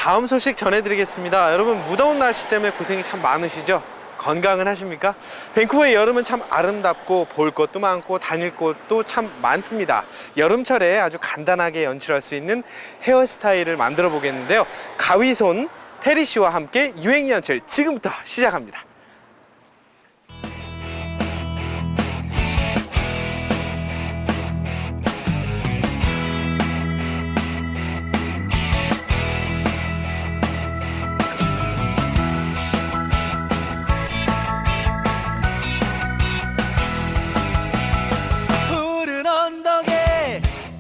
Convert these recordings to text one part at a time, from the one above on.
다음 소식 전해드리겠습니다. 여러분, 무더운 날씨 때문에 고생이 참 많으시죠? 건강은 하십니까? 밴쿠버의 여름은 참 아름답고 볼 것도 많고 다닐 곳도 참 많습니다. 여름철에 아주 간단하게 연출할 수 있는 헤어스타일을 만들어 보겠는데요. 가위손 테리 씨와 함께 유행 연출 지금부터 시작합니다.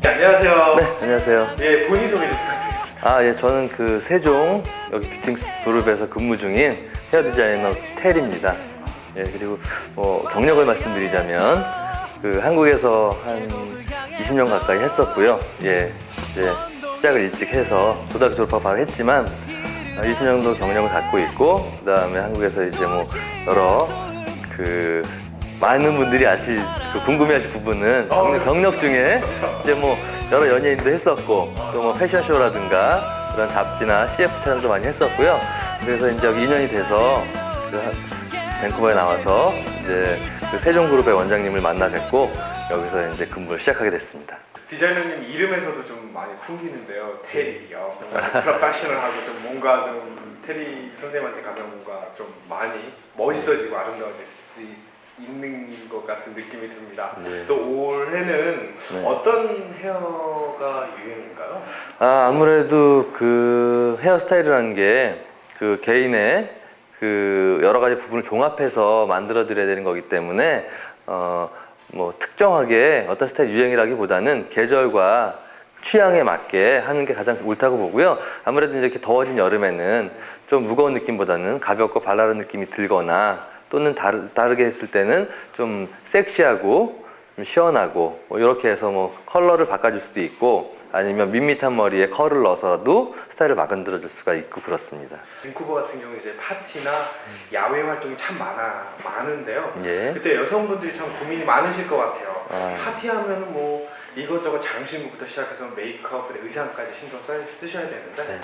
안녕하세요. 네, 안녕하세요. 예, 본인 소개 좀 부탁드리겠습니다. 예, 저는 그 세종 여기 뷰팅스 그룹에서 근무 중인 헤어 디자이너 테리입니다. 예, 그리고 경력을 말씀드리자면 그 한국에서 한 20년 가까이 했었고요. 예, 이제 시작을 일찍 해서 고등학교 졸업하고 바로 했지만 20년 정도 경력을 갖고 있고, 그다음에 한국에서 이제 뭐 여러 그 많은 분들이 궁금해하실 부분은 경력 중에 이제 뭐 여러 연예인도 했었고, 또 뭐 패션쇼라든가 그런 잡지나 CF 촬영도 많이 했었고요. 그래서 이제 여기 2년이 돼서 밴쿠버에 나와서 이제 그 세종그룹의 원장님을 만나 뵙고 여기서 이제 근무를 시작하게 됐습니다. 디자이너님 이름에서도 좀 많이 풍기는데요. 테리요. 프로페셔널하고 좀 뭔가 좀 테리 선생님한테 가면 뭔가 좀 많이 멋있어지고 아름다워질 수 있는 것 같은 느낌이 듭니다. 네. 또 올해는 네. 어떤 헤어가 유행인가요? 아무래도 그 헤어스타일이라는 게 그 개인의 그 여러 가지 부분을 종합해서 만들어 드려야 되는 거기 때문에 뭐 특정하게 어떤 스타일 유행이라기보다는 계절과 취향에 맞게 하는 게 가장 옳다고 보고요. 아무래도 이렇게 더워진 여름에는 좀 무거운 느낌보다는 가볍고 발랄한 느낌이 들거나, 또는 다르게 했을 때는 좀 섹시하고 좀 시원하고 뭐 이렇게 해서 뭐 컬러를 바꿔줄 수도 있고, 아니면 밋밋한 머리에 컬을 넣어서도 스타일을 만들어줄 수가 있고 그렇습니다. 밴쿠버 같은 경우는 이제 파티나 야외 활동이 참 많은데요. 예. 그때 여성분들이 참 고민이 많으실 것 같아요. 파티하면은 뭐 이것저것 장신구부터 시작해서 메이크업, 의상까지 신경 쓰셔야 되는데, 네.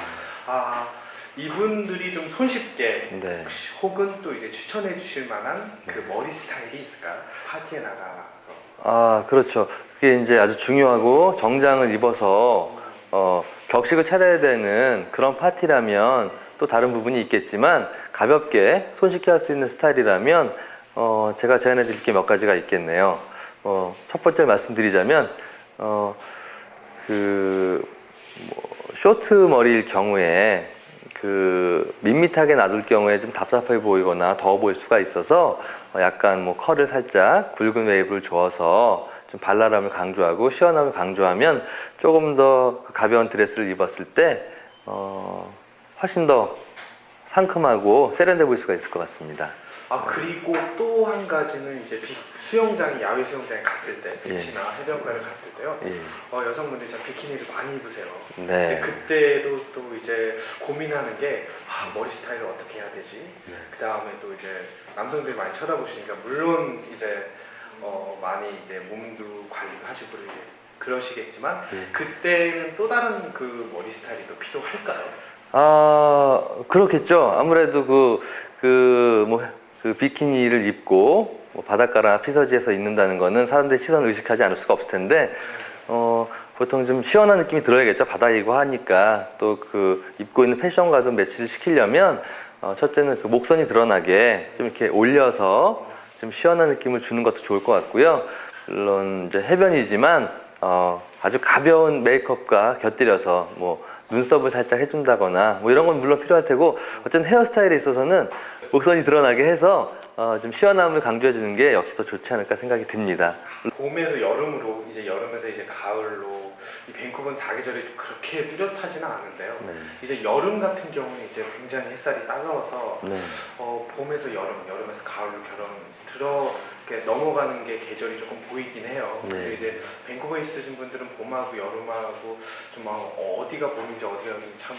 이분들이 좀 손쉽게 네. 혹은 또 이제 추천해 주실 만한 그 머리 스타일이 있을까요? 파티에 나가서. 그렇죠. 그게 이제 아주 중요하고 정장을 입어서 격식을 차려야 되는 그런 파티라면 또 다른 부분이 있겠지만, 가볍게 손쉽게 할 수 있는 스타일이라면 제가 제안해 드릴 게 몇 가지가 있겠네요. 첫 번째 말씀드리자면 쇼트 머리일 경우에 그 밋밋하게 놔둘 경우에 좀 답답해 보이거나 더워 보일 수가 있어서 약간 뭐 컬을 살짝 굵은 웨이브를 줘서 좀 발랄함을 강조하고 시원함을 강조하면 조금 더 가벼운 드레스를 입었을 때 훨씬 더 상큼하고 세련돼 보일 수가 있을 것 같습니다. 그리고 또 한 가지는 이제 수영장에, 야외 수영장에 갔을 때, 비치나 해변가를 갔을 때요. 여성분들이 참 비키니를 많이 입으세요. 네. 그때도 또 이제 고민하는 게 머리 스타일을 어떻게 해야 되지? 네. 그 다음에 또 이제 남성들이 많이 쳐다보시니까, 물론 이제 많이 이제 몸도 관리도 하시고 그러시겠지만, 그때는 또 다른 그 머리 스타일이 또 필요할까요? 그렇겠죠. 아무래도 그 비키니를 입고 바닷가나 피서지에서 입는다는 거는 사람들이 시선을 의식하지 않을 수가 없을 텐데, 보통 좀 시원한 느낌이 들어야겠죠. 바다이고 하니까. 또 그 입고 있는 패션과도 매치를 시키려면 첫째는 그 목선이 드러나게 좀 이렇게 올려서 좀 시원한 느낌을 주는 것도 좋을 것 같고요. 물론 이제 해변이지만 아주 가벼운 메이크업과 곁들여서 뭐 눈썹을 살짝 해준다거나 뭐 이런 건 물론 필요할 테고, 어쨌든 헤어스타일에 있어서는 목선이 드러나게 해서 좀 시원함을 강조해 주는 게 역시 더 좋지 않을까 생각이 듭니다. 봄에서 여름으로, 이제 여름에서 이제 가을로, 이 밴쿠버는 사계절이 그렇게 뚜렷하지는 않은데요. 네. 이제 여름 같은 경우는 이제 굉장히 햇살이 따가워서 네. 봄에서 여름, 여름에서 가을로 이렇게 넘어가는 게 계절이 조금 보이긴 해요. 네. 근데 이제 밴쿠버에 있으신 분들은 봄하고 여름하고 좀 어디가 봄인지 어디가 여름인지 참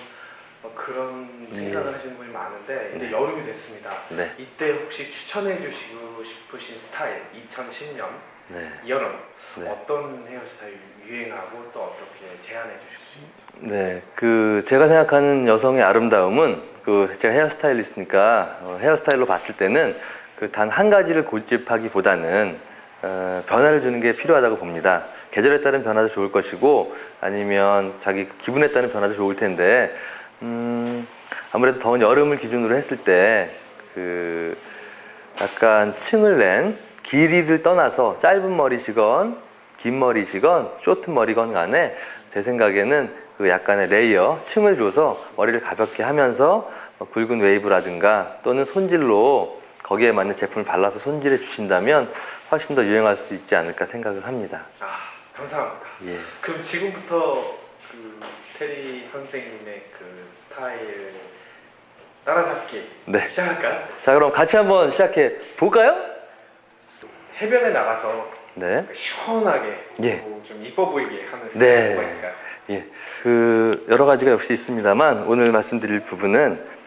그런 생각을 하시는 분이 많은데, 이제 여름이 됐습니다. 네. 이때 혹시 추천해 주시고 싶으신 스타일, 2010년 네. 여름 네. 어떤 헤어스타일 유행하고 또 어떻게 제안해 주실 수 있죠? 네, 제가 생각하는 여성의 아름다움은 제가 헤어스타일리스트니까 헤어스타일로 봤을 때는 단 한 가지를 고집하기보다는 변화를 주는 게 필요하다고 봅니다. 계절에 따른 변화도 좋을 것이고 아니면 자기 기분에 따른 변화도 좋을 텐데 아무래도 더운 여름을 기준으로 했을 때 약간 층을 낸 길이를 떠나서 짧은 머리시건 긴 머리시건 쇼트 머리건 간에 제 생각에는 약간의 레이어, 층을 줘서 머리를 가볍게 하면서 굵은 웨이브라든가 또는 손질로 거기에 맞는 제품을 발라서 손질해 주신다면 훨씬 더 유행할 수 있지 않을까 생각을 합니다. 아, 감사합니다. 예. 그럼 지금부터 테리 선생님의 스타일 따라잡기 네. 시작할까요? 자, 그럼 같이 한번 시작해 볼까요? 해변에 나가서 네. 시원하게 예. 그리고 좀 이뻐 보이게 하는 네. 스타일 뭐가 있을까요? 예. 여러 가지가 역시 있습니다만 오늘 말씀드릴 부분은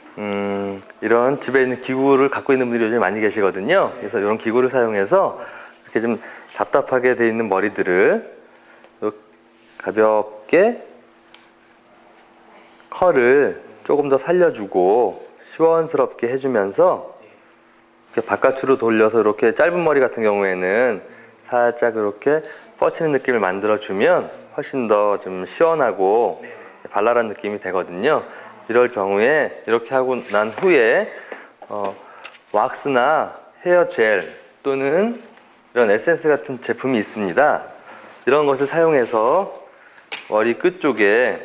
이런 집에 있는 기구를 갖고 있는 분들이 요즘 많이 계시거든요. 그래서 이런 기구를 사용해서 이렇게 좀 답답하게 돼 있는 머리들을 가볍게 컬을 조금 더 살려주고 시원스럽게 해주면서 이렇게 바깥으로 돌려서 이렇게 짧은 머리 같은 경우에는 살짝 이렇게 뻗치는 느낌을 만들어주면 훨씬 더 좀 시원하고 발랄한 느낌이 되거든요. 이럴 경우에 이렇게 하고 난 후에 왁스나 헤어 젤 또는 이런 에센스 같은 제품이 있습니다. 이런 것을 사용해서 머리 끝 쪽에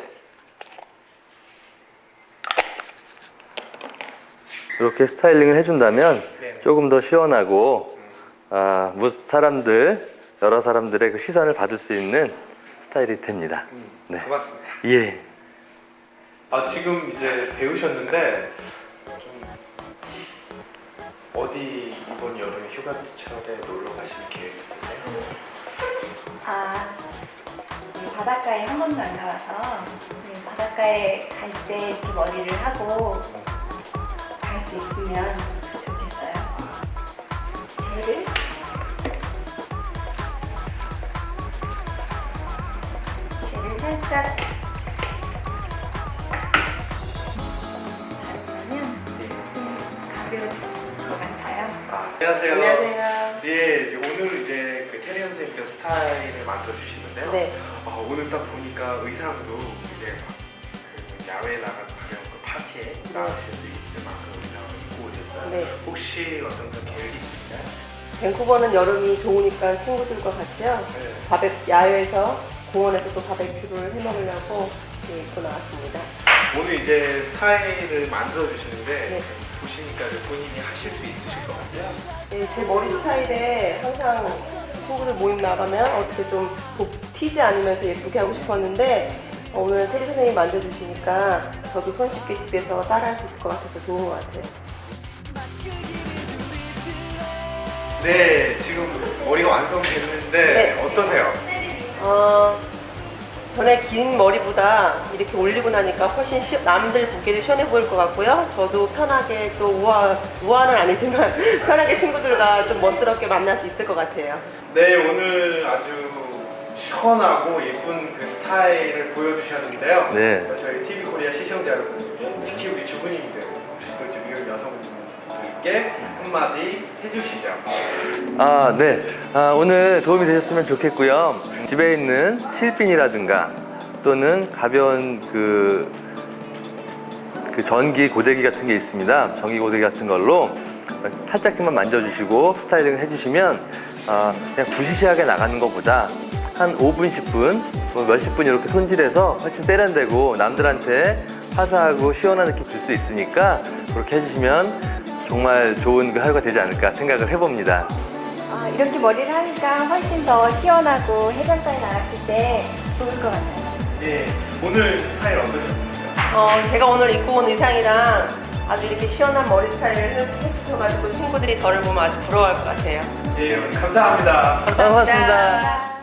이렇게 스타일링을 해준다면 조금 더 시원하고 여러 사람들의 시선을 받을 수 있는 스타일이 됩니다. 네. 고맙습니다. 예. 지금 이제 배우셨는데 좀 어디 이번 여름에 휴가철에 놀러 가실 계획 있으세요? 바닷가에 한 번도 안 가봐서 바닷가에 갈 때 이렇게 머리를 하고 갈 수 있으면 좋겠어요. 젤을 살짝 바르면 좀 가벼울 것 같아요. 안녕하세요. 안녕하세요. 네, 오늘 이제 테리 선생님께서 스타일을 만들어 주시는데요. 네. 오늘 딱 보니까 의상도 이제 야외에 나가서 가면 파티에 나가실 수 있을 만큼 의상을 입고 오셨어요. 네. 혹시 어떤 계획이 있으신가요? 밴쿠버는 여름이 좋으니까 친구들과 같이요. 네. 야외에서 공원에서 또 바베큐를 해 먹으려고 입고 나왔습니다. 오늘 이제 스타일을 만들어 주시는데 네. 보시니까 본인이 하실 수 있으실 것 같아요. 네, 제 머리 스타일에 항상 친구들 모임 나가면 어떻게 좀 튀지 않으면서 예쁘게 하고 싶었는데 오늘 테리 선생님이 만져주시니까 저도 손쉽게 집에서 따라할 수 있을 것 같아서 좋은 것 같아요. 네, 지금 머리가 완성됐는데 네. 어떠세요? 전에 긴 머리보다 이렇게 올리고 나니까 훨씬 남들 보기에도 시원해 보일 것 같고요. 저도 편하게 또 우아는 아니지만 편하게 친구들과 좀 멋스럽게 만날 수 있을 것 같아요. 네, 오늘 아주 시원하고 예쁜 스타일을 보여주셨는데요. 네. 저희 TV 코리아 시청자 여러분들께 특히 우리 주부님들 혹시 또 이제 미혼 여성분들께 한마디 해주시죠. 네. 오늘 도움이 되셨으면 좋겠고요. 집에 있는 실핀이라든가 또는 가벼운 전기 고데기 같은 게 있습니다. 전기 고데기 같은 걸로 살짝만 만져주시고 스타일링을 해주시면 그냥 부시시하게 나가는 것보다 한 5분, 10분, 몇십 분 이렇게 손질해서 훨씬 세련되고 남들한테 화사하고 시원한 느낌 줄 수 있으니까 그렇게 해주시면 정말 좋은 하루가 되지 않을까 생각을 해봅니다. 이렇게 머리를 하니까 훨씬 더 시원하고 해변가에 나갔을 때 좋을 것 같아요. 네, 오늘 스타일 어떠셨습니까? 제가 오늘 입고 온 의상이랑 아주 이렇게 시원한 머리 스타일을 해주셔가지고 친구들이 저를 보면 아주 부러워할 것 같아요. 네, 감사합니다. 고맙습니다.